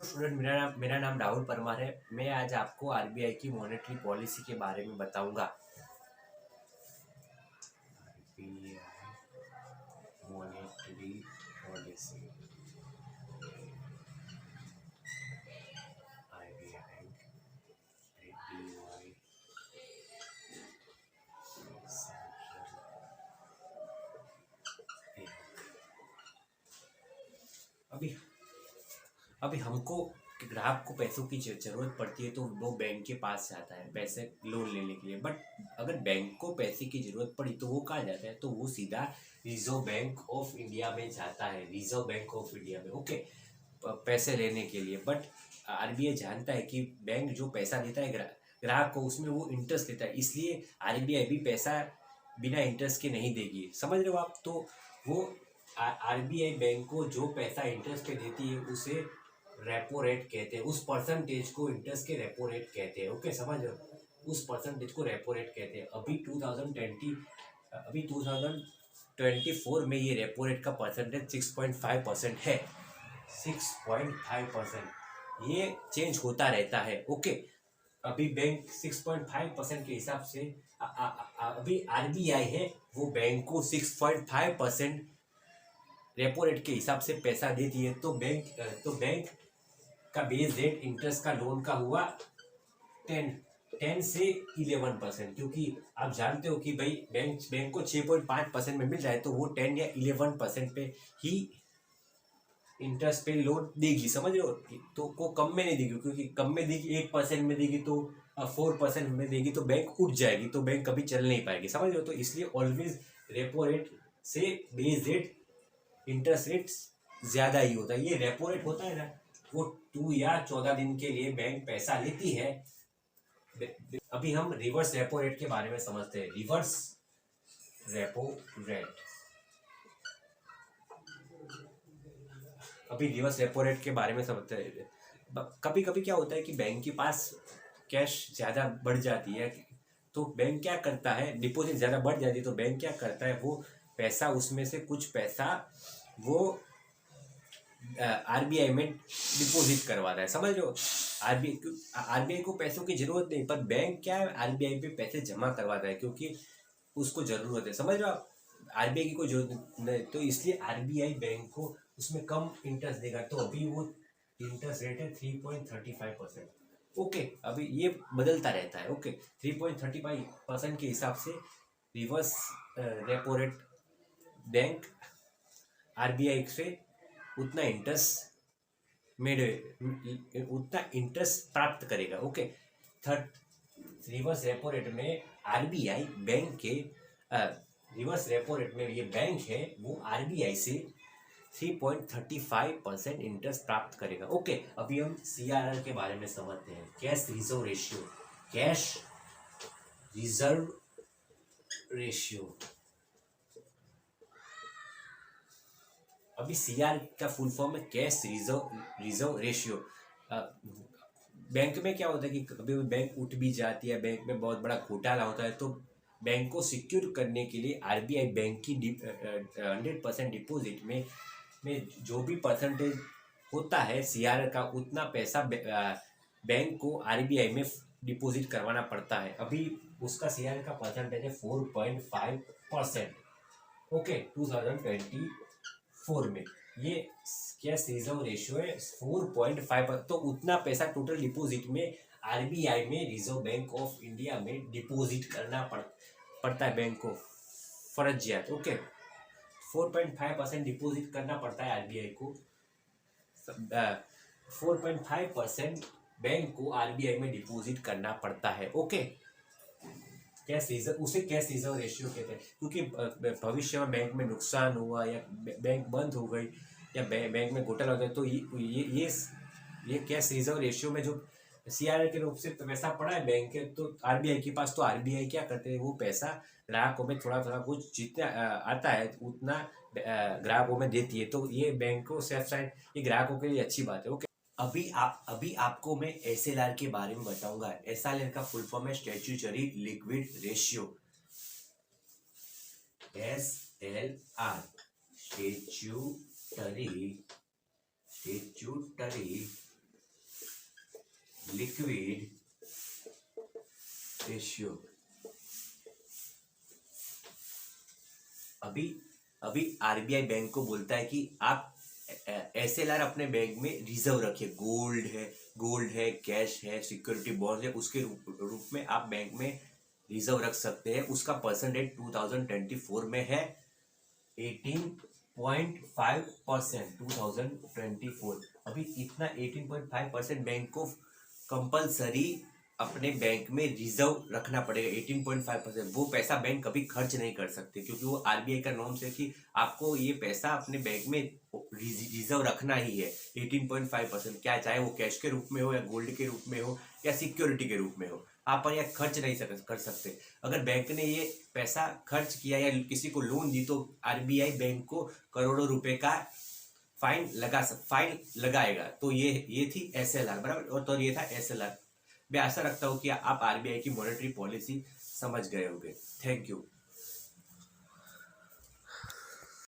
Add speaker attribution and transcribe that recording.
Speaker 1: Student, मेरा नाम राहुल परमार है। मैं आज आपको आरबीआई की मॉनेटरी पॉलिसी के बारे में बताऊंगा। आरबीआई मॉनेटरी पॉलिसी, आरबीआई अभी अभी हमको ग्राहक को पैसों की जरूरत पड़ती है तो वो बैंक के पास जाता है पैसे लोन लेने के लिए। बट अगर बैंक को पैसे की जरूरत पड़ी तो वो कहाँ जाता है? तो वो सीधा रिजर्व बैंक ऑफ इंडिया में जाता है। रिजर्व बैंक ऑफ इंडिया में, ओके, पैसे लेने के लिए। बट आरबीआई जानता है कि बैंक जो पैसा देता है ग्राहक को, उसमें वो इंटरेस्ट देता है, इसलिए आरबीआई भी पैसा बिना इंटरेस्ट के नहीं देगी। समझ रहे हो आप? तो वो आरबीआई बैंक को जो पैसा इंटरेस्ट पे देती है उसे रेपो रेट कहते हैं। उस परसेंटेज को इंटरेस्ट के रेपो रेट कहते हैं। ओके, समझ रहे हो? उस परसेंटेज को रेपो रेट कहते हैं। अभी 2024 में ये रेपो रेट का परसेंटेज 6.5% है। 6.5% ये चेंज होता रहता है। ओके, अभी बैंक 6.5% के हिसाब से अभी आरबीआई है वो बैंक को 6.5% रेपो रेट के हिसाब से पैसा देती है। तो बैंक का बेस रेट इंटरेस्ट का लोन का हुआ 10 से 11%। क्योंकि आप जानते हो कि भाई बैंक को 6.5% में मिल जाए तो वो 10 या 11% पे ही इंटरेस्ट पे लोन देगी। समझ रहे हो? तो को कम में नहीं देगी, क्योंकि कम में देगी 8% में देगी तो 4% में देगी तो बैंक उठ जाएगी, तो बैंक कभी चल नहीं पाएगी। समझ रहे हो? तो इसलिए ऑलवेज रेपो रेट से बेस रेट इंटरेस्ट रेट ज्यादा ही होता है। ये रेपो रेट होता है ना, वो 2 या 14 दिन के लिए बैंक पैसा लेती है। अभी हम रिवर्स रेपो रेट के बारे में समझते हैं। रिवर्स रेपो रेट, अभी रिवर्स रेपो रेट के बारे में समझते हैं। कभी कभी क्या होता है कि बैंक के पास कैश ज़्यादा बढ़ जाती है, तो बैंक क्या करता है, डिपॉजिट ज़्यादा बढ़ जाती है तो बैंक क्या करता है, वो पैसा, उसमें से कुछ पैसा वो आरबीआई में डिपॉजिट करवाता है। समझ लो, आरबीआई को पैसों की जरूरत नहीं, पर बैंक क्या है, आरबीआई पे पैसे जमा करवाता है क्योंकि उसको जरूरत है। समझ लो आप, आरबीआई की कोई जरूरत नहीं, तो इसलिए आरबीआई बैंक को उसमें कम इंटरेस्ट देगा। तो अभी वो इंटरेस्ट रेट है 3.35%। ओके, अभी ये बदलता रहता है। ओके, 3.35% के हिसाब से reverse repo rate bank RBI से उतना इंटरेस्ट उतना इंटरेस्ट प्राप्त करेगा। Okay, third reverse repo rate में आरबीआई बैंक के रिवर्स रेपो रेट में ये बैंक है वो आरबीआई से 3.35% इंटरेस्ट प्राप्त करेगा। ओके, अभी हम सीआरआर के बारे में समझते हैं। Cash reserve ratio, cash reserve ratio. अभी सीआर का फुल फॉर्म है कैश रिजर्व रेशियो। बैंक में क्या होता है कि कभी बैंक उठ भी जाती है, बैंक में बहुत बड़ा घोटाला होता है, तो बैंक को सिक्योर करने के लिए आरबीआई बैंक की 100% डिपॉजिट में जो भी परसेंटेज होता है सीआर का, उतना पैसा बैंक को आरबीआई में डिपॉजिट करवाना पड़ता है। अभी उसका सीआर का परसेंटेज है 4.5%। ओके, 2024 में ये कैश रिजर्व रेशियो है 4.5। तो उतना पैसा टोटल डिपॉजिट में आरबीआई में, रिजर्व बैंक ऑफ इंडिया में डिपॉजिट करना पड़ता है बैंक को, फर्जियात। ओके, 4.5% डिपॉजिट करना पड़ता है आरबीआई को। 4.5% बैंक को आरबीआई में डिपॉजिट करना पड़ता है। ओके, कैश रिजर्व, उसे कैश रिजर्व रेशियो कहते हैं, क्योंकि भविष्य में बैंक में नुकसान हुआ या बैंक बंद हो गई या बैंक में घोटाला होता है तो ये कैश रिजर्व रेशियो में जो सीआरआर के रूप से पैसा पड़ा है बैंक के, तो आरबीआई के पास, तो आरबीआई क्या करते हैं, वो पैसा ग्राहकों में थोड़ा थोड़ा कुछ जितना आता है उतना ग्राहकों में देती है। तो ये बैंक को सेफ साइड, ये ग्राहकों के लिए अच्छी बात है। ओके, अभी आपको मैं एसएलआर के बारे में बताऊंगा। एसएलआर का फुल फॉर्म है statutory liquid ratio. SLR statutory liquid ratio. अभी अभी आरबीआई बैंक को बोलता है कि आप एसएलआर अपने बैंक में रिजर्व रखिए। गोल्ड है, कैश है, सिक्योरिटी बॉन्ड है, उसके रूप में आप बैंक में रिजर्व रख सकते हैं। उसका परसेंटेज 2024 में है 18.5%। 2024 अभी इतना 18.5% बैंक को कंपलसरी अपने बैंक में रिजर्व रखना पड़ेगा। 18.5% वो पैसा बैंक कभी खर्च नहीं कर सकते, क्योंकि वो आरबीआई का नॉर्म्स है कि आपको ये पैसा अपने बैंक में रिजर्व रखना ही है। 18.5%, क्या चाहे वो कैश के रूप में हो या गोल्ड के रूप में हो या सिक्योरिटी के रूप में हो, आप पर यह खर्च नहीं कर सकते। अगर बैंक ने ये पैसा खर्च किया या किसी को लोन दी तो आरबीआई बैंक को करोड़ों रुपए का फाइन लगाएगा। तो ये थी एसएलआर, बराबर। और तो ये था एसएलआर। मैं आशा रखता हूँ कि आप आरबीआई की मॉनेटरी पॉलिसी समझ गए होंगे। Thank you.